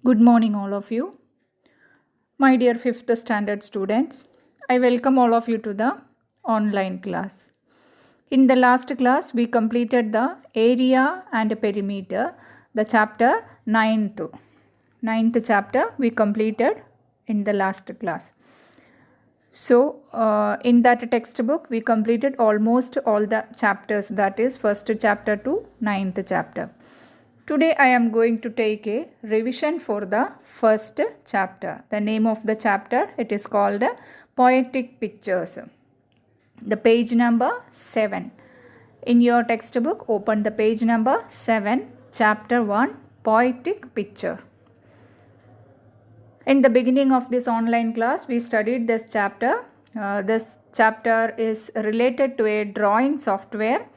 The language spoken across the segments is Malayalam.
Good morning, all of you. My dear 5th standard students, I welcome all of you to the online class. In the last class, we completed the area and perimeter, the chapter 9th. 9th chapter we completed in the last class. So, in that textbook, we completed almost all the chapters, that is, first chapter to 9th chapter. Today I am going to take a revision for the first chapter. The name of the chapter, it is called Poetic Pictures. The page number 7. In your textbook, open the page number 7, chapter 1, Poetic Picture. In the beginning of this online class, we studied this chapter. This chapter is related to a drawing software.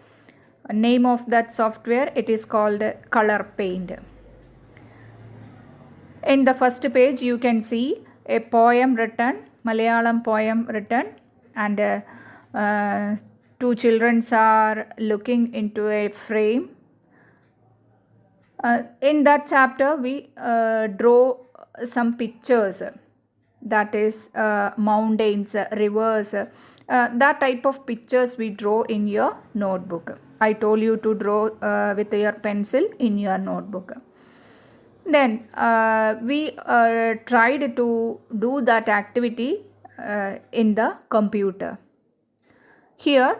Name of that software, it is called Color Paint. In the first page, you can see a poem written, Malayalam poem written, and two children are looking into a frame. In that chapter, we draw some pictures, that is mountains, rivers, that type of pictures we draw in your notebook. I told you to draw with your pencil in your notebook. Then we tried to do that activity in the computer. Here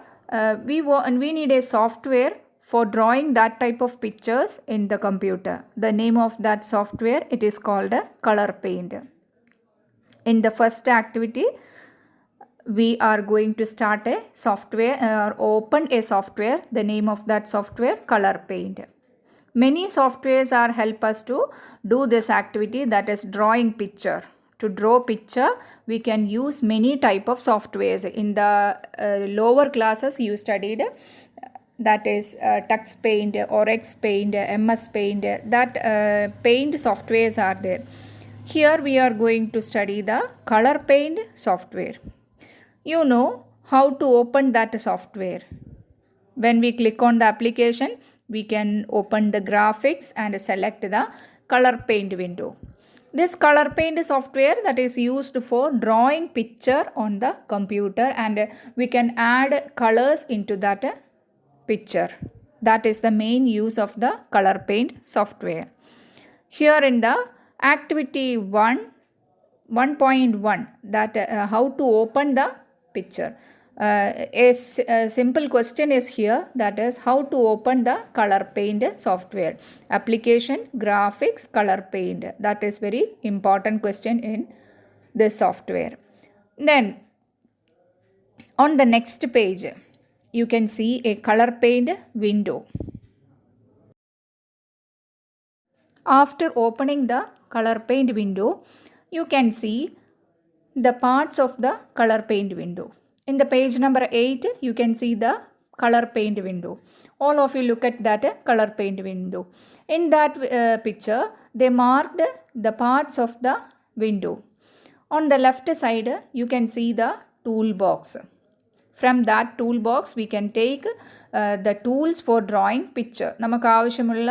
we need a software for drawing that type of pictures in the computer. The name of that software, it is called Color Paint. In the first activity, we are going to start a software or open a software. The name of that software, Color Paint. Many softwares are help us to do this activity, that is drawing picture. To draw picture, we can use many type of softwares. In the lower classes you studied, that is Tux Paint, Orex Paint, MS Paint, that paint softwares are there. Here we are going to study the Color Paint software. You know how to open that software. When we click on the application, we can open the graphics and select the Color Paint window. This Color Paint software that is used for drawing picture on the computer, and we can add colors into that picture. That is the main use of the Color Paint software. Here in the activity 1.1, that how to open the picture. A simple question is here, that is how to open the Color Paint software. Application, graphics, Color Paint. That is very important question in this software. Then on the next page, you can see a Color Paint window. After opening the Color Paint window, you can see the parts of the Color Paint window. In the page number 8, you can see the Color Paint window. All of you look at that Color Paint window. In that picture, they marked the parts of the window. On the left side, you can see the toolbox. From that toolbox, we can take the tools for drawing picture. നമുക്ക് ആവശ്യമുള്ള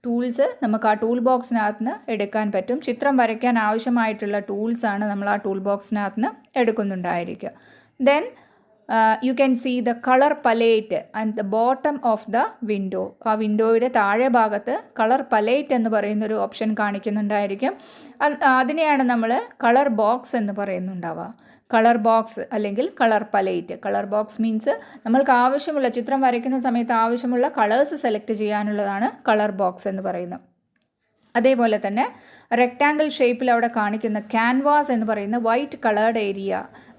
ടൂൾസ് നമുക്ക് ആ ടൂൾ ബോക്സിനകത്ത് നിന്ന് എടുക്കാൻ പറ്റും. ചിത്രം വരയ്ക്കാൻ ആവശ്യമായിട്ടുള്ള ടൂൾസാണ് നമ്മൾ ആ ടൂൾ ബോക്സിനകത്ത് നിന്ന് എടുക്കുന്നുണ്ടായിരിക്കുക. Then you can see the color palette at the bottom of the window. ആ വിൻഡോയുടെ താഴെ ഭാഗത്ത് കളർ പലേറ്റ് എന്ന് പറയുന്നൊരു ഓപ്ഷൻ കാണിക്കുന്നുണ്ടായിരിക്കും. അതിനെയാണ് നമ്മൾ കളർ ബോക്സ് എന്ന് പറയുന്നുണ്ടാവുക. കളർ ബോക്സ് അല്ലെങ്കിൽ colour palette. Colour box means നമ്മൾക്ക് ആവശ്യമുള്ള ചിത്രം വരയ്ക്കുന്ന സമയത്ത് ആവശ്യമുള്ള കളേഴ്സ് സെലക്ട് ചെയ്യാനുള്ളതാണ് കളർ ബോക്സ് എന്ന് പറയുന്നത്. അതേപോലെ തന്നെ റെക്റ്റാങ്കിൾ ഷേപ്പിൽ അവിടെ കാണിക്കുന്ന ക്യാൻവാസ് എന്ന് പറയുന്ന white coloured area,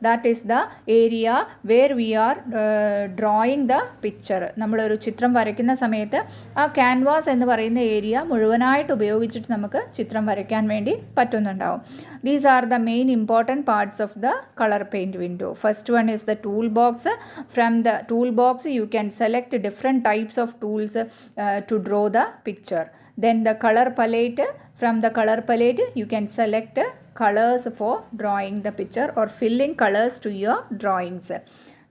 that is the area where we are drawing the picture. നമ്മളൊരു ചിത്രം വരയ്ക്കുന്ന സമയത്ത് ആ ക്യാൻവാസ് എന്ന് പറയുന്ന ഏരിയ മുഴുവനായിട്ട് ഉപയോഗിച്ചിട്ട് നമുക്ക് ചിത്രം വരയ്ക്കാൻ വേണ്ടി പറ്റുന്നുണ്ടാവും. These are the main important parts of the Color Paint window. First one is the toolbox. From the toolbox, you can select different types of tools to draw the picture. Then the color palette. From the color palette, you can select colors for drawing the picture or filling colors to your drawings.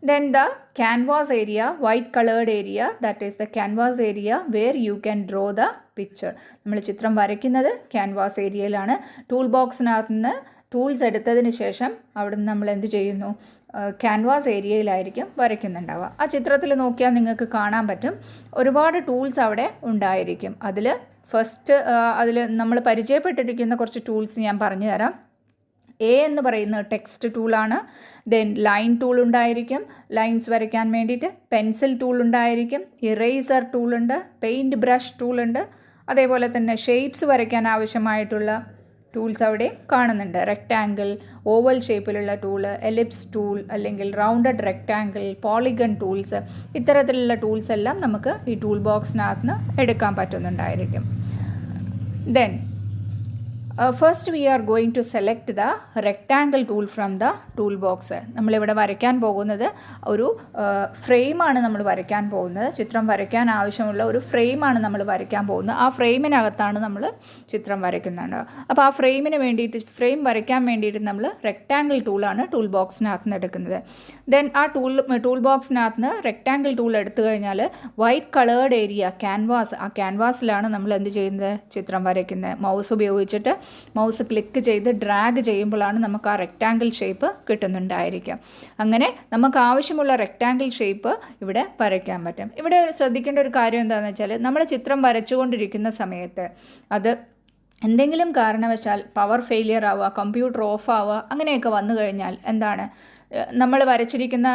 Then the canvas area, white colored area, that is the canvas area where you can draw the picture. നമ്മൾ ചിത്രം വരയ്ക്കുന്നത് ക്യാൻവാസ് ഏരിയയിലാണ്. ടൂൾ ബോക്സിനകത്ത് നിന്ന് ടൂൾസ് എടുത്തതിന് ശേഷം അവിടെ നിന്ന് നമ്മൾ എന്ത് ചെയ്യുന്നു, ക്യാൻവാസ് ഏരിയയിലായിരിക്കും വരയ്ക്കുന്നുണ്ടാവുക. ആ ചിത്രത്തിൽ നോക്കിയാൽ നിങ്ങൾക്ക് കാണാൻ പറ്റും ഒരുപാട് ടൂൾസ് അവിടെ ഉണ്ടായിരിക്കും. അതിൽ നമ്മൾ പരിചയപ്പെട്ടിരിക്കുന്ന കുറച്ച് ടൂൾസ് ഞാൻ പറഞ്ഞു തരാം. എ എന്ന് പറയുന്നത് ടെക്സ്റ്റ് ടൂളാണ്. ദെൻ ലൈൻ ടൂൾ ഉണ്ടായിരിക്കും, ലൈൻസ് വരയ്ക്കാൻ വേണ്ടിയിട്ട്. പെൻസിൽ ടൂൾ ഉണ്ടായിരിക്കും, ഇറേസർ ടൂളുണ്ട്, പെയിൻറ്റ് ബ്രഷ് ടൂളുണ്ട്. അതേപോലെ തന്നെ ഷേപ്സ് വരയ്ക്കാൻ ആവശ്യമായിട്ടുള്ള ടൂൾസ് അവിടെ കാണുന്നുണ്ട്. റെക്റ്റാങ്കിൾ, ഓവൽ ഷേപ്പിലുള്ള ടൂള്, എലിപ്സ് ടൂൾ അല്ലെങ്കിൽ റൗണ്ടഡ് റെക്റ്റാങ്കിൾ, പോളിഗൺ ടൂൾസ്, ഇത്തരത്തിലുള്ള ടൂൾസ് എല്ലാം നമുക്ക് ഈ ടൂൾ ബോക്സിനകത്ത് നിന്ന് എടുക്കാൻ പറ്റുന്നുണ്ടായിരിക്കും. Then first we are going to select the rectangle tool from the tool box. നമ്മളിവിടെ വരയ്ക്കാൻ പോകുന്നത് ഒരു ഫ്രെയിമാണ് നമ്മൾ വരയ്ക്കാൻ പോകുന്നത്. ചിത്രം വരയ്ക്കാൻ ആവശ്യമുള്ള ഒരു ഫ്രെയിമാണ് നമ്മൾ വരയ്ക്കാൻ പോകുന്നത്. ആ ഫ്രെയിമിനകത്താണ് നമ്മൾ ചിത്രം വരയ്ക്കുന്നുണ്ട്. അപ്പോൾ ആ ഫ്രെയിമിന് വേണ്ടിയിട്ട്, ഫ്രെയിം വരയ്ക്കാൻ വേണ്ടിയിട്ട് നമ്മൾ റെക്റ്റാങ്കിൾ ടൂളാണ് ടൂൾ ബോക്സിനകത്ത് നിന്ന് എടുക്കുന്നത്. ദെൻ ആ ടൂൾ ബോക്സിനകത്ത് നിന്ന് റെക്റ്റാങ്കിൾ ടൂൾ എടുത്തു കഴിഞ്ഞാൽ വൈറ്റ് കളേർഡ് ഏരിയ ക്യാൻവാസ്, ആ ക്യാൻവാസിലാണ് നമ്മൾ എന്ത് ചെയ്യുന്നത്, ചിത്രം വരയ്ക്കുന്നത്. മൗസ് ഉപയോഗിച്ചിട്ട് മൗസ് ക്ലിക്ക് ചെയ്ത് ഡ്രാഗ് ചെയ്യുമ്പോഴാണ് നമുക്ക് ആ റെക്റ്റാങ്കിൾ ഷേപ്പ് കിട്ടുന്നുണ്ടായിരിക്കുക. അങ്ങനെ നമുക്ക് ആവശ്യമുള്ള റെക്റ്റാങ്കിൾ ഷേപ്പ് ഇവിടെ വരയ്ക്കാൻ പറ്റും. ഇവിടെ ശ്രദ്ധിക്കേണ്ട ഒരു കാര്യം എന്താണെന്ന് വെച്ചാൽ, നമ്മൾ ചിത്രം വരച്ചുകൊണ്ടിരിക്കുന്ന സമയത്ത് അത് എന്തെങ്കിലും കാരണവശാൽ പവർ ഫെയിലിയർ ആവുക, കമ്പ്യൂട്ടർ ഓഫ് ആവുക, അങ്ങനെയൊക്കെ വന്നു കഴിഞ്ഞാൽ എന്താണ്, നമ്മൾ വരച്ചിരിക്കുന്ന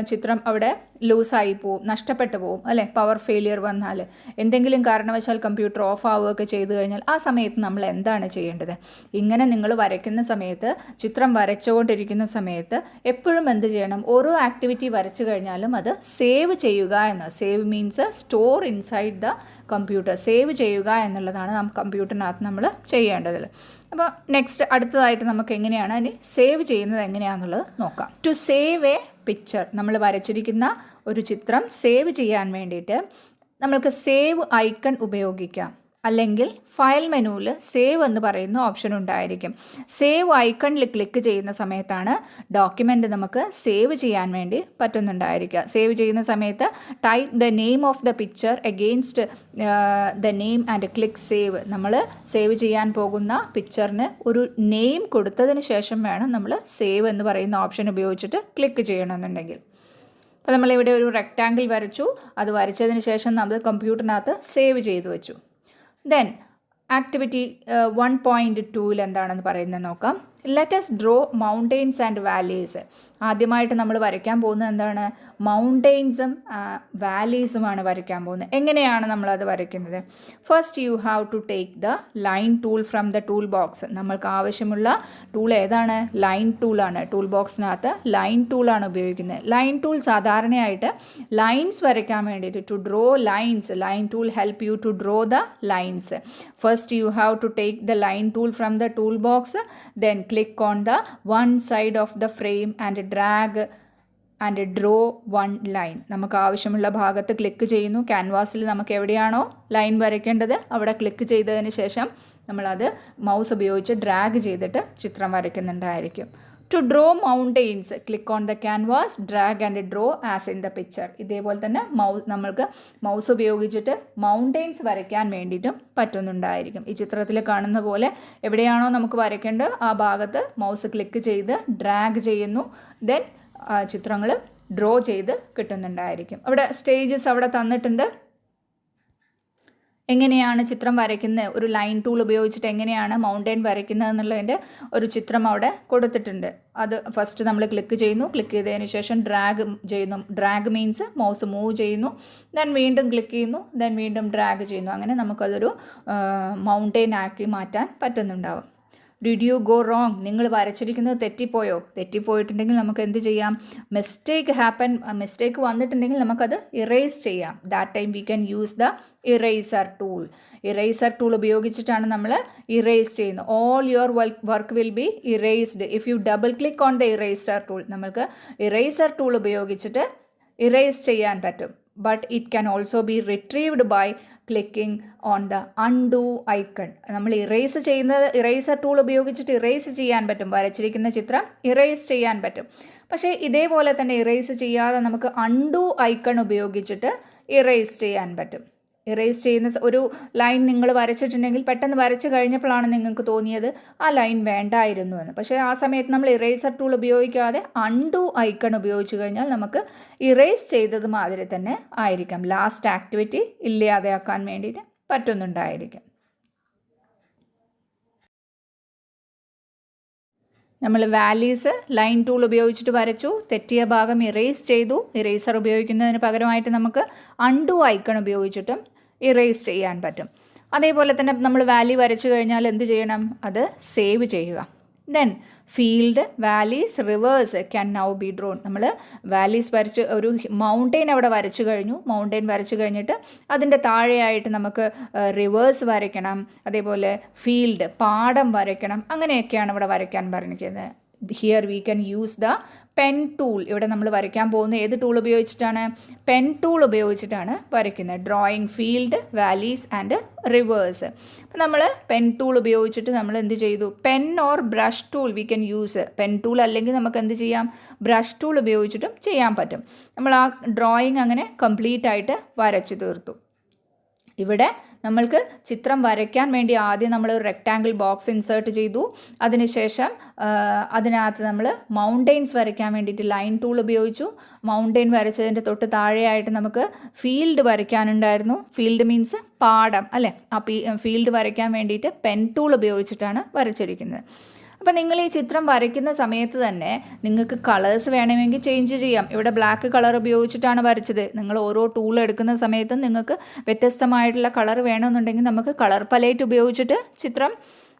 ചിത്രം അവിടെ ലൂസായി പോവും, നഷ്ടപ്പെട്ടു പോവും അല്ലേ. പവർ ഫെയിലിയർ വന്നാൽ, എന്തെങ്കിലും കാരണവശാൽ കമ്പ്യൂട്ടർ ഓഫ് ആവുകയൊക്കെ ചെയ്തു കഴിഞ്ഞാൽ ആ സമയത്ത് നമ്മൾ എന്താണ് ചെയ്യേണ്ടത്? ഇങ്ങനെ നിങ്ങൾ വരയ്ക്കുന്ന സമയത്ത്, ചിത്രം വരച്ചുകൊണ്ടിരിക്കുന്ന സമയത്ത് എപ്പോഴും എന്ത് ചെയ്യണം, ഓരോ ആക്ടിവിറ്റി വരച്ചു കഴിഞ്ഞാലും അത് സേവ് ചെയ്യുക എന്ന്. Save means store inside the computer. Save ചെയ്യുക എന്നുള്ളതാണ് കമ്പ്യൂട്ടറിനകത്ത് നമ്മൾ ചെയ്യേണ്ടത്. അപ്പോൾ നെക്സ്റ്റ് അടുത്തതായിട്ട് നമുക്ക് എങ്ങനെയാണ് അതിന് സേവ് ചെയ്യുന്നത് എങ്ങനെയാണെന്നുള്ളത് നോക്കാം. ടു സേവ് എ പിക്ചർ, നമ്മൾ വരച്ചിരിക്കുന്ന ഒരു ചിത്രം സേവ് ചെയ്യാൻ വേണ്ടിയിട്ട് നമ്മൾക്ക് സേവ് ഐക്കൺ ഉപയോഗിക്കാം. അല്ലെങ്കിൽ ഫയൽ മെനുവിൽ സേവ് എന്ന് പറയുന്ന ഓപ്ഷൻ ഉണ്ടായിരിക്കും. സേവ് ഐക്കണിൽ ക്ലിക്ക് ചെയ്യുന്ന സമയത്താണ് ഡോക്യുമെൻ്റ് നമുക്ക് സേവ് ചെയ്യാൻ വേണ്ടി പറ്റുന്നുണ്ടായിരിക്കുക. സേവ് ചെയ്യുന്ന സമയത്ത് type the name of the picture against the name and click save. നമ്മൾ സേവ് ചെയ്യാൻ പോകുന്ന പിക്ചറിന് ഒരു നെയിം കൊടുത്തതിന് ശേഷം വേണം നമ്മൾ സേവ് എന്ന് പറയുന്ന ഓപ്ഷൻ ഉപയോഗിച്ചിട്ട് ക്ലിക്ക് ചെയ്യണമെന്നുണ്ടെങ്കിൽ. അപ്പോൾ നമ്മളിവിടെ ഒരു റെക്റ്റാങ്കിൾ വരച്ചു, അത് വരച്ചതിന് ശേഷം നമ്മൾ കമ്പ്യൂട്ടറിനകത്ത് സേവ് ചെയ്തു വെച്ചു. ദെൻ ആക്ടിവിറ്റി 1.2ൽ എന്താണെന്ന് പറയുന്നത് നോക്കാം. Let's draw mountains and valleys. ആദ്യമായിട്ട് നമ്മൾ വരയ്ക്കാൻ പോകുന്നത് എന്താണ്, മൗണ്ടെയ്ൻസും വാലീസുമാണ് വരയ്ക്കാൻ പോകുന്നത്. എങ്ങനെയാണ് നമ്മളത് വരയ്ക്കുന്നത്? First you have to take the line tool from the tool box. നമ്മൾക്ക് ആവശ്യമുള്ള ടൂൾ ഏതാണ്? ലൈൻ ടൂളാണ്. ടൂൾ ബോക്സിനകത്ത് ലൈൻ ടൂളാണ് ഉപയോഗിക്കുന്നത്. ലൈൻ ടൂൾ സാധാരണയായിട്ട് ലൈൻസ് വരയ്ക്കാൻ വേണ്ടിയിട്ട്, to draw lines, line tool help you to draw the lines. First you have to take the line tool from the tool box, then click on the one side of the frame and drag and draw one line. നമുക്ക് ആവശ്യമുള്ള ഭാഗത്ത് ക്ലിക്ക് ചെയ്യുന്നു. ക്യാൻവാസിൽ നമുക്ക് എവിടെയാണോ ലൈൻ വരയ്ക്കേണ്ടത് അവിടെ ക്ലിക്ക് ചെയ്തതിന് ശേഷം നമ്മളത് മൗസ് ഉപയോഗിച്ച് ഡ്രാഗ് ചെയ്തിട്ട് ചിത്രം വരയ്ക്കുന്നുണ്ടായിരിക്കും. To draw mountains, click on the canvas, drag and draw as in the picture. ഇതേപോലെ തന്നെ നമ്മൾക്ക് മൗസ് ഉപയോഗിച്ചിട്ട് മൗണ്ടെയ്ൻസ് വരയ്ക്കാൻ വേണ്ടിയിട്ടും പറ്റുന്നുണ്ടായിരിക്കും. ഈ ചിത്രത്തിൽ കാണുന്ന പോലെ എവിടെയാണോ നമുക്ക് വരയ്ക്കേണ്ടത് ആ ഭാഗത്ത് മൗസ് ക്ലിക്ക് ചെയ്ത് ഡ്രാഗ് ചെയ്യുന്നു. ദെൻ ചിത്രങ്ങൾ ഡ്രോ ചെയ്ത് കിട്ടുന്നുണ്ടായിരിക്കും. അവിടെ സ്റ്റേജസ് അവിടെ തന്നിട്ടുണ്ട്. എങ്ങനെയാണ് ചിത്രം വരയ്ക്കുന്നത്, ഒരു ലൈൻ ടൂൾ ഉപയോഗിച്ചിട്ട് എങ്ങനെയാണ് മൗണ്ടെയിൻ വരയ്ക്കുന്നത് എന്നുള്ളതിൻ്റെ ഒരു ചിത്രം അവിടെ കൊടുത്തിട്ടുണ്ട്. അത് ഫസ്റ്റ് നമ്മൾ ക്ലിക്ക് ചെയ്യുന്നു. ക്ലിക്ക് ചെയ്തതിന് ശേഷം ഡ്രാഗ് ചെയ്യുന്നു. ഡ്രാഗ് മീൻസ് മൗസ് മൂവ് ചെയ്യുന്നു. ദെൻ വീണ്ടും ക്ലിക്ക് ചെയ്യുന്നു. ദെൻ വീണ്ടും ഡ്രാഗ് ചെയ്യുന്നു. അങ്ങനെ നമുക്കതൊരു മൗണ്ടെയിൻ ആക്കി മാറ്റാൻ പറ്റുന്നുണ്ടാവും. ഡിഡ് യു ഗോ റോങ്, നിങ്ങൾ വരച്ചിരിക്കുന്നത് തെറ്റിപ്പോയോ? തെറ്റിപ്പോയിട്ടുണ്ടെങ്കിൽ നമുക്ക് എന്ത് ചെയ്യാം? മിസ്റ്റേക്ക് മിസ്റ്റേക്ക് വന്നിട്ടുണ്ടെങ്കിൽ നമുക്കത് ഇറേസ് ചെയ്യാം. That time we can use the eraser tool. Eraser tool ഉപയോഗിച്ചിട്ടാണ് നമ്മൾ ഇറേസ് ചെയ്യുന്നത്. All your work will be erased if you double click on the eraser tool. നമുക്ക് ഇറേസർ ടൂൾ ഉപയോഗിച്ചിട്ട് ഇറേസ് ചെയ്യാൻ പറ്റും. but it can also be retrieved by clicking on the undo icon. നമ്മൾ ഇറേസർ ടൂൾ ഉപയോഗിച്ചിട്ട് ഇറേസ് ചെയ്യാൻ പറ്റും. വരച്ചിരിക്കുന്ന ചിത്രം ഇറേസ് ചെയ്യാൻ പറ്റും. പക്ഷേ ഇതേപോലെ തന്നെ ഇറേസ് ചെയ്യാതെ നമുക്ക് അൺഡു ഐക്കൺ ഉപയോഗിച്ചിട്ട് ഇറേസ് ചെയ്യാൻ പറ്റും. ഇറേസ് ചെയ്യുന്ന ഒരു ലൈൻ നിങ്ങൾ വരച്ചിട്ടുണ്ടെങ്കിൽ പെട്ടെന്ന് വരച്ച് കഴിഞ്ഞപ്പോഴാണ് നിങ്ങൾക്ക് തോന്നിയത് ആ ലൈൻ വേണ്ടായിരുന്നു എന്ന്. പക്ഷേ ആ സമയത്ത് നമ്മൾ ഇറേസർ ടൂൾ ഉപയോഗിക്കാതെ അൺഡു ഐക്കൺ ഉപയോഗിച്ച് കഴിഞ്ഞാൽ നമുക്ക് ഇറേസ് ചെയ്തത് മാതിരി തന്നെ ആയിരിക്കാം. ലാസ്റ്റ് ആക്ടിവിറ്റി ഇല്ലാതെയാക്കാൻ വേണ്ടിയിട്ട് പറ്റുന്നുണ്ടായിരിക്കും. നമ്മൾ വാലീസ് ലൈൻ ടൂൾ ഉപയോഗിച്ചിട്ട് വരച്ചു, തെറ്റിയ ഭാഗം ഇറേസ് ചെയ്തു. ഇറേസർ ഉപയോഗിക്കുന്നതിന് പകരമായിട്ട് നമുക്ക് അൺഡു ഐക്കൺ ഉപയോഗിച്ചിട്ടും ഇറേസ് ചെയ്യാൻ പറ്റും. അതേപോലെ തന്നെ നമ്മൾ വാലി വരച്ചു കഴിഞ്ഞാൽ എന്ത് ചെയ്യണം? അത് സേവ് ചെയ്യുക. Then field, valleys, reverse can now B drone. നമ്മൾ വാലീസ് വരച്ച് ഒരു മൗണ്ടെയിൻ അവിടെ വരച്ചു കഴിഞ്ഞു. മൗണ്ടെയിൻ വരച്ചു കഴിഞ്ഞിട്ട് അതിൻ്റെ താഴെയായിട്ട് നമുക്ക് റിവേഴ്സ് വരയ്ക്കണം, അതേപോലെ ഫീൽഡ്, പാടം വരയ്ക്കണം. അങ്ങനെയൊക്കെയാണ് ഇവിടെ വരയ്ക്കാൻ പറഞ്ഞിരിക്കുന്നത്. Here we can use the pen tool. ഇവിടെ നമ്മൾ വരയ്ക്കാൻ പോകുന്ന ഏത് ടൂൾ ഉപയോഗിച്ചിട്ടാണ്? പെൻ ടൂൾ ഉപയോഗിച്ചിട്ടാണ് വരയ്ക്കുന്നത്. Drawing field, valleys and reverse. അപ്പോൾ നമ്മൾ പെൻ ടൂൾ ഉപയോഗിച്ചിട്ട് നമ്മൾ എന്ത് ചെയ്തു? Pen or brush tool V can use. Pen tool അല്ലെങ്കിൽ നമുക്ക് എന്ത് ചെയ്യാം? ബ്രഷ് ടൂൾ ഉപയോഗിച്ചിട്ടും ചെയ്യാൻ പറ്റും. നമ്മൾ ആ ഡ്രോയിങ് അങ്ങനെ കംപ്ലീറ്റ് ആയിട്ട് വരച്ചു തീർത്തു. ഇവിടെ നമ്മൾക്ക് ചിത്രം വരയ്ക്കാൻ വേണ്ടി ആദ്യം നമ്മൾ ഒരു റെക്റ്റാങ്കിൾ ബോക്സ് ഇൻസേർട്ട് ചെയ്തു. അതിനുശേഷം അതിനകത്ത് നമ്മൾ മൗണ്ടെയിൻസ് വരയ്ക്കാൻ വേണ്ടിയിട്ട് ലൈൻ ടൂൾ ഉപയോഗിച്ചു. മൗണ്ടെയിൻ വരച്ചതിൻ്റെ തൊട്ട് താഴെയായിട്ട് നമുക്ക് ഫീൽഡ് വരയ്ക്കാനുണ്ടായിരുന്നു. ഫീൽഡ് മീൻസ് പാടം അല്ലേ? ആ ഫീൽഡ് വരയ്ക്കാൻ വേണ്ടിയിട്ട് പെൻ ടൂൾ ഉപയോഗിച്ചിട്ടാണ് വരച്ചിരിക്കുന്നത്. അപ്പോൾ നിങ്ങൾ ഈ ചിത്രം വരയ്ക്കുന്ന സമയത്ത് തന്നെ നിങ്ങൾക്ക് കളേഴ്സ് വേണമെങ്കിൽ ചേഞ്ച് ചെയ്യാം. ഇവിടെ ബ്ലാക്ക് കളർ ഉപയോഗിച്ചിട്ടാണ് വരച്ചത്. നിങ്ങൾ ഓരോ ടൂൾ എടുക്കുന്ന സമയത്തും നിങ്ങൾക്ക് വ്യത്യസ്തമായിട്ടുള്ള കളർ വേണമെന്നുണ്ടെങ്കിൽ നമുക്ക് കളർ പലേറ്റ് ഉപയോഗിച്ചിട്ട് ചിത്രം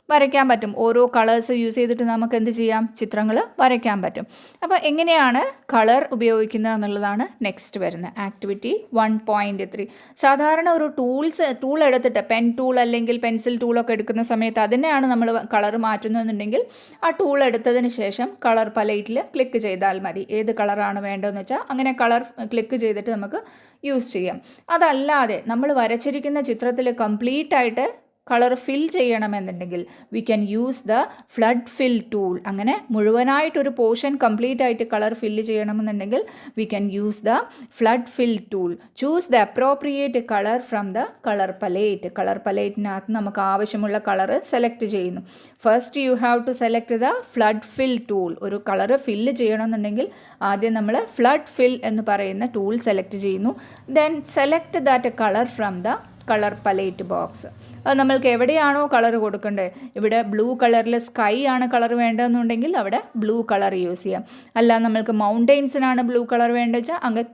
വരയ്ക്കാൻ പറ്റും. ഓരോ കളേഴ്സ് യൂസ് ചെയ്തിട്ട് നമുക്ക് എന്ത് ചെയ്യാം? ചിത്രങ്ങൾ വരയ്ക്കാൻ പറ്റും. അപ്പോൾ എങ്ങനെയാണ് കളർ ഉപയോഗിക്കുന്നത് എന്നുള്ളതാണ് നെക്സ്റ്റ് വരുന്ന ആക്ടിവിറ്റി 1.3. സാധാരണ ഒരു ടൂൾ എടുത്തിട്ട് പെൻ ടൂൾ അല്ലെങ്കിൽ പെൻസിൽ ടൂളൊക്കെ എടുക്കുന്ന സമയത്ത് അതിനെയാണ് നമ്മൾ കളർ മാറ്റുന്നതെന്നുണ്ടെങ്കിൽ ആ ടൂൾ എടുത്തതിന് ശേഷം കളർ പലേറ്റിൽ ക്ലിക്ക് ചെയ്താൽ മതി. ഏത് കളറാണ് വേണ്ടതെന്ന് വെച്ചാൽ അങ്ങനെ കളർ ക്ലിക്ക് ചെയ്തിട്ട് നമുക്ക് യൂസ് ചെയ്യാം. അതല്ലാതെ നമ്മൾ വരച്ചിരിക്കുന്ന ചിത്രത്തിൽ കംപ്ലീറ്റ് ആയിട്ട് കളർ ഫിൽ ചെയ്യണമെന്നുണ്ടെങ്കിൽ we can use the flood fill tool. അങ്ങനെ മുഴുവനായിട്ടൊരു പോർഷൻ കംപ്ലീറ്റ് ആയിട്ട് കളർ ഫില്ല് ചെയ്യണമെന്നുണ്ടെങ്കിൽ we can use the flood fill tool. Choose the appropriate colour from the colour palette. Colour പലേറ്റിനകത്ത് നമുക്ക് ആവശ്യമുള്ള കളർ സെലക്ട് ചെയ്യുന്നു. First you have to select the flood fill tool. ഒരു കളർ ഫില്ല് ചെയ്യണമെന്നുണ്ടെങ്കിൽ ആദ്യം നമ്മൾ ഫ്ലഡ് ഫിൽ എന്ന് പറയുന്ന ടൂൾ സെലക്ട് ചെയ്യുന്നു. Then select that colour from the colour പലേറ്റ് box. അത് നമ്മൾക്ക് എവിടെയാണോ കളർ കൊടുക്കേണ്ടത്, ഇവിടെ ബ്ലൂ കളറിൽ സ്കൈ ആണ് കളർ വേണ്ടതെന്നുണ്ടെങ്കിൽ അവിടെ ബ്ലൂ കളർ യൂസ് ചെയ്യാം. അല്ല നമ്മൾക്ക് മൗണ്ടെയിൻസിനാണ് ബ്ലൂ കളർ വേണ്ടത് വെച്ചാൽ അങ്ങനെ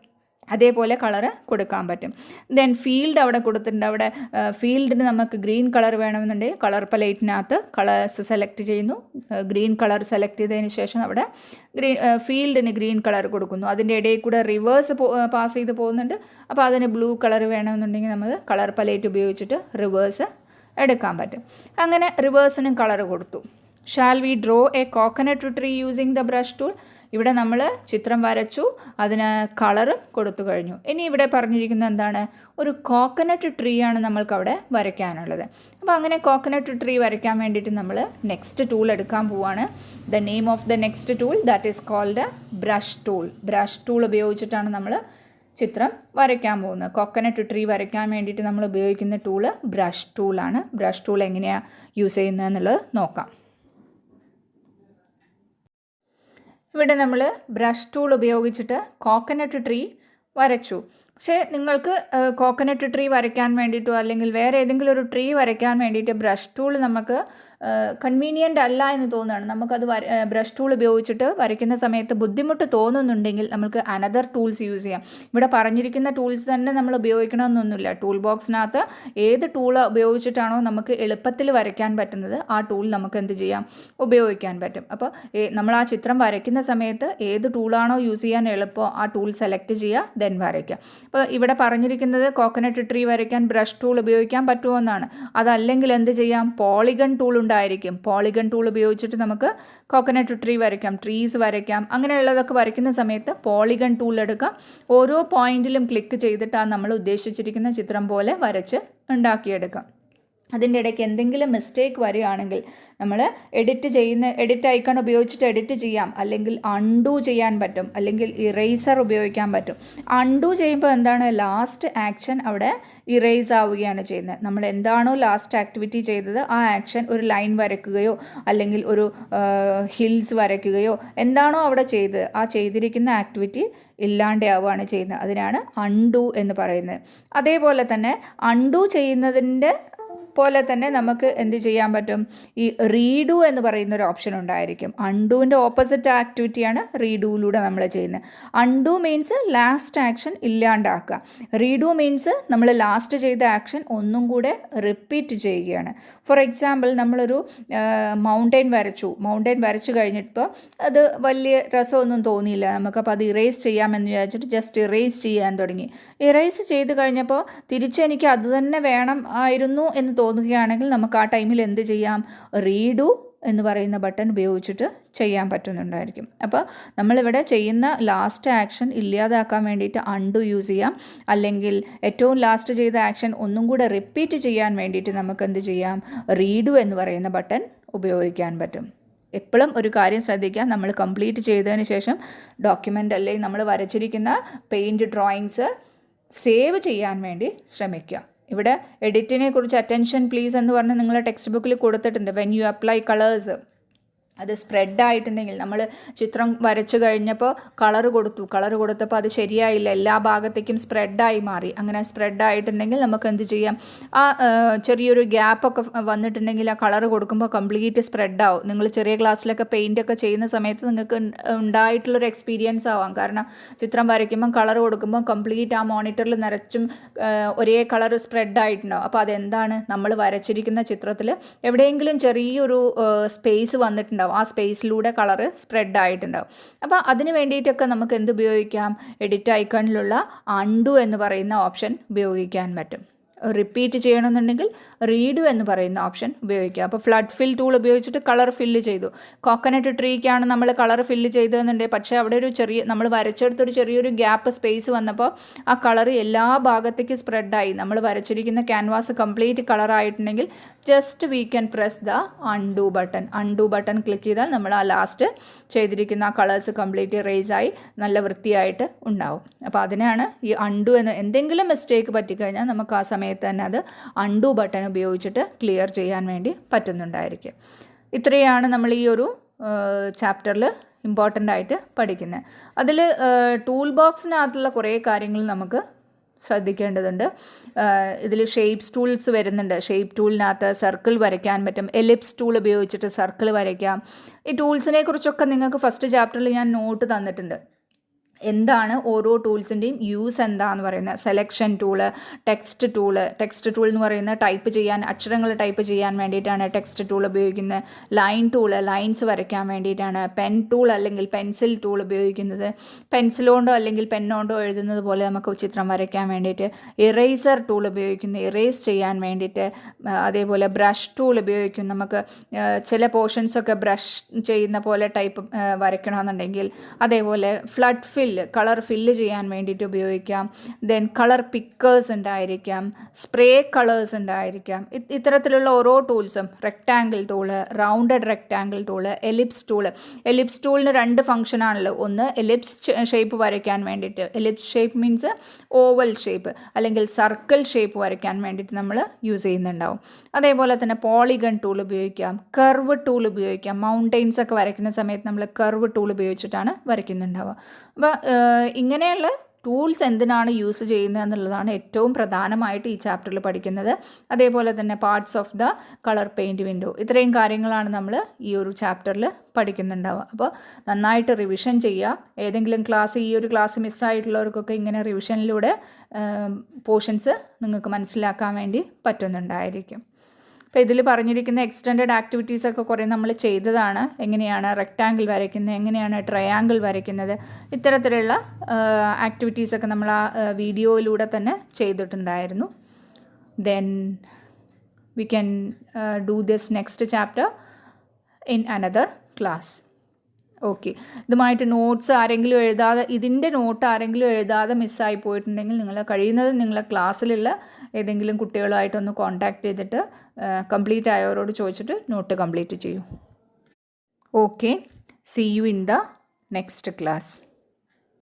അതേപോലെ കളറ് കൊടുക്കാൻ പറ്റും. ദെൻ ഫീൽഡ് അവിടെ കൊടുത്തിട്ടുണ്ട്. അവിടെ ഫീൽഡിന് നമുക്ക് ഗ്രീൻ കളർ വേണമെന്നുണ്ടെങ്കിൽ കളർ പലേറ്റിനകത്ത് കളേഴ്സ് സെലക്ട് ചെയ്യുന്നു. ഗ്രീൻ കളർ സെലക്ട് ചെയ്തതിന് ശേഷം അവിടെ ഫീൽഡിന് ഗ്രീൻ കളർ കൊടുക്കുന്നു. അതിൻ്റെ ഇടയിൽ കൂടെ റിവേഴ്സ് പാസ് ചെയ്ത് പോകുന്നുണ്ട്. അപ്പോൾ അതിന് ബ്ലൂ കളർ വേണമെന്നുണ്ടെങ്കിൽ നമുക്ക് കളർ പലേറ്റ് ഉപയോഗിച്ചിട്ട് റിവേഴ്സ് എടുക്കാൻ പറ്റും. അങ്ങനെ റിവേഴ്സിനും കളർ കൊടുത്തു. Shall we draw A coconut tree using the brush tool. ഇവിടെ നമ്മൾ ചിത്രം വരച്ചു, അതിന് കളറും കൊടുത്തു കഴിഞ്ഞു. ഇനി ഇവിടെ പറഞ്ഞിരിക്കുന്നത് എന്താണ്? ഒരു കോക്കനട്ട് ട്രീ ആണ് നമ്മൾക്കവിടെ വരയ്ക്കാനുള്ളത്. അപ്പോൾ അങ്ങനെ കോക്കനട്ട് ട്രീ വരയ്ക്കാൻ വേണ്ടിയിട്ട് നമ്മൾ നെക്സ്റ്റ് ടൂൾ എടുക്കാൻ പോവുകയാണ്. The name of the next tool that is called brush tool. Brush tool ഉപയോഗിച്ചിട്ടാണ് നമ്മൾ ചിത്രം വരയ്ക്കാൻ പോകുന്നത്. കോക്കനട്ട് ട്രീ വരയ്ക്കാൻ വേണ്ടിയിട്ട് നമ്മൾ ഉപയോഗിക്കുന്ന ടൂള് ബ്രഷ് ടൂളാണ്. ബ്രഷ് ടൂൾ എങ്ങനെയാണ് യൂസ് ചെയ്യുന്നതെന്നുള്ളത് നോക്കാം. ഇവിടെ നമ്മൾ ബ്രഷ് ടൂൾ ഉപയോഗിച്ചിട്ട് കോക്കനട്ട് ട്രീ വരച്ചു. പക്ഷേ നിങ്ങൾക്ക് കോക്കനട്ട് ട്രീ വരയ്ക്കാൻ വേണ്ടിയിട്ടോ അല്ലെങ്കിൽ വേറെ ഏതെങ്കിലും ഒരു ട്രീ വരയ്ക്കാൻ വേണ്ടിയിട്ട് ബ്രഷ് ടൂൾ നമുക്ക് കൺവീനിയൻ്റ് അല്ല എന്ന് തോന്നുകയാണ്. നമുക്കത് ബ്രഷ് ടൂൾ ഉപയോഗിച്ചിട്ട് വരയ്ക്കുന്ന സമയത്ത് ബുദ്ധിമുട്ട് തോന്നുന്നുണ്ടെങ്കിൽ നമുക്ക് അനദർ ടൂൾസ് യൂസ് ചെയ്യാം. ഇവിടെ പറഞ്ഞിരിക്കുന്ന ടൂൾസ് തന്നെ നമ്മൾ ഉപയോഗിക്കണമെന്നൊന്നുമില്ല. ടൂൾ ബോക്സിനകത്ത് ഏത് ടൂൾ ഉപയോഗിച്ചിട്ടാണോ നമുക്ക് എളുപ്പത്തിൽ വരയ്ക്കാൻ പറ്റുന്നത് ആ ടൂൾ നമുക്ക് എന്ത് ചെയ്യാം? ഉപയോഗിക്കാൻ പറ്റും. അപ്പോൾ നമ്മൾ ആ ചിത്രം വരയ്ക്കുന്ന സമയത്ത് ഏത് ടൂളാണോ യൂസ് ചെയ്യാൻ എളുപ്പമോ ആ ടൂൾ സെലക്ട് ചെയ്യുക, ദെൻ വരയ്ക്കുക. അപ്പോൾ ഇവിടെ പറഞ്ഞിരിക്കുന്നത് കോക്കനട്ട് ട്രീ വരയ്ക്കാൻ ബ്രഷ് ടൂൾ ഉപയോഗിക്കാൻ പറ്റുമോ എന്നാണ്. അതല്ലെങ്കിൽ എന്ത് ചെയ്യാം? പോളിഗൺ ടൂൾ ഉണ്ടായിരിക്കും. പോളിഗൺ ടൂൾ ഉപയോഗിച്ചിട്ട് നമുക്ക് കോക്കനട്ട് ട്രീ വരയ്ക്കാം, ട്രീസ് വരയ്ക്കാം. അങ്ങനെയുള്ളതൊക്കെ വരയ്ക്കുന്ന സമയത്ത് പോളിഗൺ ടൂൾ എടുക്കാം. ഓരോ പോയിന്റിലും ക്ലിക്ക് ചെയ്തിട്ട് നമ്മൾ ഉദ്ദേശിച്ചിരിക്കുന്ന ചിത്രം പോലെ വരച്ച് ഉണ്ടാക്കിയെടുക്കാം. അതിൻ്റെ ഇടയ്ക്ക് എന്തെങ്കിലും മിസ്റ്റേക്ക് വരികയാണെങ്കിൽ നമ്മൾ എഡിറ്റ് ഐക്കൺ ഉപയോഗിച്ചിട്ട് എഡിറ്റ് ചെയ്യാം, അല്ലെങ്കിൽ അൺഡു ചെയ്യാൻ പറ്റും, അല്ലെങ്കിൽ ഇറേസർ ഉപയോഗിക്കാൻ പറ്റും. അൺഡു ചെയ്യുമ്പോൾ എന്താണ്, ലാസ്റ്റ് ആക്ഷൻ അവിടെ ഇറേസ് ആവുകയാണ് ചെയ്യുന്നത്. നമ്മൾ എന്താണോ ലാസ്റ്റ് ആക്ടിവിറ്റി ചെയ്തത് ആ ആക്ഷൻ ഒരു ലൈൻ വരയ്ക്കുകയോ അല്ലെങ്കിൽ ഒരു ഹിൽസ് വരയ്ക്കുകയോ എന്താണോ അവിടെ ചെയ്തത് ആ ചെയ്തിരിക്കുന്ന ആക്ടിവിറ്റി ഇല്ലാണ്ടാവുകയാണ് ചെയ്യുന്നത്. അതിനാണ് അൺഡു എന്ന് പറയുന്നത്. അതേപോലെ തന്നെ അൺഡു ചെയ്യുന്നതിൻ്റെ പോലെ തന്നെ നമുക്ക് എന്ത് ചെയ്യാൻ പറ്റും, ഈ റീഡു എന്ന് പറയുന്ന ഒരു ഓപ്ഷൻ ഉണ്ടായിരിക്കും. അൺഡുവിൻ്റെ ഓപ്പോസിറ്റ് ആക്ടിവിറ്റിയാണ് റീഡുവിലൂടെ നമ്മൾ ചെയ്യുന്നത്. അൺഡു മീൻസ് ലാസ്റ്റ് ആക്ഷൻ ഇല്ലാണ്ടാക്കുക. റീഡു മീൻസ് നമ്മൾ ലാസ്റ്റ് ചെയ്ത ആക്ഷൻ ഒന്നും കൂടെ റിപ്പീറ്റ് ചെയ്യുകയാണ്. ഫോർ എക്സാമ്പിൾ, നമ്മളൊരു മൗണ്ടെയിൻ വരച്ചു കഴിഞ്ഞിപ്പോൾ അത് വലിയ രസമൊന്നും തോന്നിയില്ല നമുക്കപ്പോൾ അത് ഇറേസ് ചെയ്യാമെന്ന് വിചാരിച്ചിട്ട് ജസ്റ്റ് ഇറേസ് ചെയ്യാൻ തുടങ്ങി. ഇറേസ് ചെയ്ത് കഴിഞ്ഞപ്പോൾ തിരിച്ചെനിക്ക് അത് തന്നെ വേണം ആയിരുന്നു എന്ന് തോന്നുകയാണെങ്കിൽ നമുക്ക് ആ ടൈമിൽ എന്ത് ചെയ്യാം, റീഡു എന്ന് പറയുന്ന ബട്ടൺ ഉപയോഗിച്ചിട്ട് ചെയ്യാൻ പറ്റുന്നുണ്ടായിരിക്കും. അപ്പോൾ നമ്മളിവിടെ ചെയ്യുന്ന ലാസ്റ്റ് ആക്ഷൻ ഇല്ലാതാക്കാൻ വേണ്ടിയിട്ട് അൺഡു യൂസ് ചെയ്യാം, അല്ലെങ്കിൽ ഏറ്റവും ലാസ്റ്റ് ചെയ്ത ആക്ഷൻ ഒന്നും കൂടെ റിപ്പീറ്റ് ചെയ്യാൻ വേണ്ടിയിട്ട് നമുക്ക് എന്ത് ചെയ്യാം, റീഡു എന്ന് പറയുന്ന ബട്ടൺ ഉപയോഗിക്കാൻ പറ്റും. എപ്പോഴും ഒരു കാര്യം ശ്രദ്ധിക്കുക, നമ്മൾ കംപ്ലീറ്റ് ചെയ്തതിന് ശേഷം ഡോക്യുമെൻ്റ് അല്ലെങ്കിൽ നമ്മൾ വരച്ചിരിക്കുന്ന പെയിൻറ്റ് ഡ്രോയിങ്സ് സേവ് ചെയ്യാൻ വേണ്ടി ശ്രമിക്കുക. ഇവിടെ എഡിറ്റിനെ കുറിച്ച് അറ്റൻഷൻ പ്ലീസ് എന്ന് പറഞ്ഞ് നിങ്ങളെ ടെക്സ്റ്റ് ബുക്കിൽ കൊടുത്തിട്ടുണ്ട്. വെൻ യു അപ്ലൈ കളേഴ്സ്, അത് സ്പ്രെഡായിട്ടുണ്ടെങ്കിൽ, നമ്മൾ ചിത്രം വരച്ചു കഴിഞ്ഞപ്പോൾ കളർ കൊടുത്തപ്പോൾ അത് ശരിയായില്ല, എല്ലാ ഭാഗത്തേക്കും സ്പ്രെഡായി മാറി. അങ്ങനെ സ്പ്രെഡായിട്ടുണ്ടെങ്കിൽ നമുക്ക് എന്ത് ചെയ്യാം, ആ ചെറിയൊരു ഗ്യാപ്പൊക്കെ വന്നിട്ടുണ്ടെങ്കിൽ ആ കളർ കൊടുക്കുമ്പോൾ കംപ്ലീറ്റ് സ്പ്രെഡാവും. നിങ്ങൾ ചെറിയ ക്ലാസ്സിലൊക്കെ പെയിൻ്റൊക്കെ ചെയ്യുന്ന സമയത്ത് നിങ്ങൾക്ക് ഉണ്ടായിട്ടുള്ളൊരു എക്സ്പീരിയൻസ് ആവാം. കാരണം ചിത്രം വരയ്ക്കുമ്പം കളർ കൊടുക്കുമ്പോൾ കംപ്ലീറ്റ് ആ മോണിറ്ററിൽ നിറച്ചും ഒരേ കളർ സ്പ്രെഡായിട്ടുണ്ടാവും. അപ്പോൾ അതെന്താണ്, നമ്മൾ വരച്ചിരിക്കുന്ന ചിത്രത്തിൽ എവിടെയെങ്കിലും ചെറിയൊരു സ്പേസ് വന്നിട്ടുണ്ടാവും, ആ സ്പേസിലൂടെ കളറ് സ്പ്രെഡ് ആയിട്ടുണ്ടാവും. അപ്പോൾ അതിന് വേണ്ടിയിട്ടൊക്കെ നമുക്ക് എന്ത് ഉപയോഗിക്കാം, എഡിറ്റ് ഐക്കണിലുള്ള അൺഡു എന്ന് പറയുന്ന ഓപ്ഷൻ ഉപയോഗിക്കാൻ പറ്റും. റിപ്പീറ്റ് ചെയ്യണമെന്നുണ്ടെങ്കിൽ റീഡു എന്ന് പറയുന്ന ഓപ്ഷൻ ഉപയോഗിക്കുക. അപ്പോൾ ഫ്ലഡ് ഫിൽ ടൂൾ ഉപയോഗിച്ചിട്ട് കളർ ഫില്ല് ചെയ്തു. കോക്കനട്ട് ട്രീക്കാണ് നമ്മൾ കളർ ഫില്ല് ചെയ്തതെന്നുണ്ടെങ്കിൽ, പക്ഷേ അവിടെ ഒരു നമ്മൾ വരച്ചെടുത്തൊരു ചെറിയൊരു ഗ്യാപ്പ് സ്പേസ് വന്നപ്പോൾ ആ കളർ എല്ലാ ഭാഗത്തേക്കും സ്പ്രെഡായി. നമ്മൾ വരച്ചിരിക്കുന്ന ക്യാൻവാസ് കംപ്ലീറ്റ് കളറായിട്ടുണ്ടെങ്കിൽ just we can press the undo button click ചെയ്താൽ നമ്മൾ ആ ലാസ്റ്റ് ചെയ്തിരിക്കുന്ന ആ കളേഴ്സ് കംപ്ലീറ്റ് ഇറേസായി നല്ല വൃത്തിയായിട്ട് ഉണ്ടാവും. അപ്പോൾ അതിനാണ് ഈ അൺഡു എന്ന്. എന്തെങ്കിലും മിസ്റ്റേക്ക് പറ്റിക്കഴിഞ്ഞാൽ നമുക്ക് ആ സമയത്ത് തന്നെ അത് അൺഡു ബട്ടൺ ഉപയോഗിച്ചിട്ട് ക്ലിയർ ചെയ്യാൻ വേണ്ടി പറ്റുന്നുണ്ടായിരിക്കും. ഇത്രയാണ് നമ്മൾ ഈ ഒരു ചാപ്റ്ററിൽ ഇമ്പോർട്ടൻ്റ് ആയിട്ട് പഠിക്കുന്നത്. അതിൽ ടൂൾ ബോക്സിനകത്തുള്ള കുറേ കാര്യങ്ങൾ നമുക്ക് ശ്രദ്ധിക്കേണ്ടതുണ്ട്. ഇതിൽ ഷേപ്സ് ടൂൾസ് വരുന്നുണ്ട്. ഷേപ്പ് ടൂളിനകത്ത് സർക്കിൾ വരയ്ക്കാൻ പറ്റും. എലിപ്സ് ടൂൾ ഉപയോഗിച്ചിട്ട് സർക്കിൾ വരയ്ക്കാം. ഈ ടൂൾസിനെ കുറിച്ചൊക്കെ നിങ്ങൾക്ക് ഫസ്റ്റ് ചാപ്റ്ററിൽ ഞാൻ നോട്ട് തന്നിട്ടുണ്ട്. എന്താണ് ഓരോ ടൂൾസിൻ്റെയും യൂസ് എന്താണെന്ന് പറയുന്നത്. സെലക്ഷൻ ടൂള്, ടെക്സ്റ്റ് ടൂൾ എന്ന് പറയുന്നത് ടൈപ്പ് ചെയ്യാൻ, അക്ഷരങ്ങൾ ടൈപ്പ് ചെയ്യാൻ വേണ്ടിയിട്ടാണ് ടെക്സ്റ്റ് ടൂൾ ഉപയോഗിക്കുന്നത്. ലൈൻ ടൂള്, ലൈൻസ് വരയ്ക്കാൻ വേണ്ടിയിട്ടാണ്. പെൻ ടൂൾ അല്ലെങ്കിൽ പെൻസിൽ ടൂൾ ഉപയോഗിക്കുന്നത്. പെൻസിലുകൊണ്ടോ അല്ലെങ്കിൽ പെന്നുകൊണ്ടോ എഴുതുന്നത് പോലെ നമുക്ക് ചിത്രം വരയ്ക്കാൻ വേണ്ടിയിട്ട്. ഇറേസർ ടൂൾ ഉപയോഗിക്കുന്നത് ഇറേസ് ചെയ്യാൻ വേണ്ടിയിട്ട്. അതേപോലെ ബ്രഷ് ടൂൾ ഉപയോഗിക്കും. നമുക്ക് ചില പോർഷൻസൊക്കെ ബ്രഷ് ചെയ്യുന്ന പോലെ ടൈപ്പ് വരയ്ക്കണമെന്നുണ്ടെങ്കിൽ. അതേപോലെ ഫ്ലഡ് ഫിൽ, കളർ ഫില്ല് ചെയ്യാൻ വേണ്ടിയിട്ട് ഉപയോഗിക്കാം. ദെൻ കളർ പിക്കേഴ്സ് ഉണ്ടായിരിക്കാം, സ്പ്രേ കളേഴ്സ് ഉണ്ടായിരിക്കാം. ഇത്തരത്തിലുള്ള ഓരോ ടൂൾസും, rectangle tool, rounded rectangle tool, ellipse ടൂളിന് രണ്ട് ഫംഗ്ഷനാണല്ലോ. ഒന്ന് എലിപ്സ് ഷേപ്പ് വരയ്ക്കാൻ വേണ്ടിയിട്ട്, ellipse shape means oval shape അല്ലെങ്കിൽ സർക്കിൾ ഷേപ്പ് വരയ്ക്കാൻ വേണ്ടിയിട്ട് നമ്മൾ യൂസ് ചെയ്യുന്നുണ്ടാവും. അതേപോലെ തന്നെ പോളിഗൺ ടൂൾ ഉപയോഗിക്കാം, കർവ് ടൂൾ ഉപയോഗിക്കാം. മൗണ്ടെയിൻസ് ഒക്കെ വരയ്ക്കുന്ന സമയത്ത് നമ്മൾ കർവ് ടൂൾ ഉപയോഗിച്ചിട്ടാണ് വരയ്ക്കുന്നുണ്ടാവുക. അപ്പോൾ ഇങ്ങനെയുള്ള ടൂൾസ് എന്തിനാണ് യൂസ് ചെയ്യുന്നത് എന്നുള്ളതാണ് ഏറ്റവും പ്രധാനമായിട്ട് ഈ ചാപ്റ്ററിൽ പഠിക്കുന്നത്. അതേപോലെ തന്നെ parts of the colour paint window, ഇത്രയും കാര്യങ്ങളാണ് നമ്മൾ ഈ ഒരു ചാപ്റ്ററിൽ പഠിക്കുന്നുണ്ടാവുക. അപ്പോൾ നന്നായിട്ട് റിവിഷൻ ചെയ്യുക. ഏതെങ്കിലും ഈ ഒരു ക്ലാസ് മിസ്സായിട്ടുള്ളവർക്കൊക്കെ ഇങ്ങനെ റിവിഷനിലൂടെ പോർഷൻസ് നിങ്ങൾക്ക് മനസ്സിലാക്കാൻ വേണ്ടി പറ്റുന്നുണ്ടായിരിക്കും. അപ്പോൾ ഇതിൽ പറഞ്ഞിരിക്കുന്ന എക്സ്റ്റെൻഡഡ് ആക്ടിവിറ്റീസൊക്കെ കുറേ നമ്മൾ ചെയ്തതാണ്. എങ്ങനെയാണ് റെക്റ്റാങ്കിൾ വരയ്ക്കുന്നത്, എങ്ങനെയാണ് ട്രയാങ്കിൾ വരയ്ക്കുന്നത്, ഇത്തരത്തിലുള്ള ആക്ടിവിറ്റീസൊക്കെ നമ്മൾ ആ വീഡിയോയിലൂടെ തന്നെ ചെയ്തിട്ടുണ്ടായിരുന്നു. Then We can do this next chapter in another class. Okay, ഇതുമായിട്ട് നോട്ട്സ് ആരെങ്കിലും എഴുതാതെ, ഇതിൻ്റെ നോട്ട് ആരെങ്കിലും എഴുതാതെ മിസ്സായി പോയിട്ടുണ്ടെങ്കിൽ നിങ്ങൾ കഴിയുന്നത് നിങ്ങളെ ക്ലാസ്സിലുള്ള ഏതെങ്കിലും കുട്ടികളുമായിട്ടൊന്ന് കോൺടാക്റ്റ് ചെയ്തിട്ട് കംപ്ലീറ്റ് ആയവരോട് ചോദിച്ചിട്ട് നോട്ട് കംപ്ലീറ്റ് ചെയ്യൂ. Okay, see you in the next class.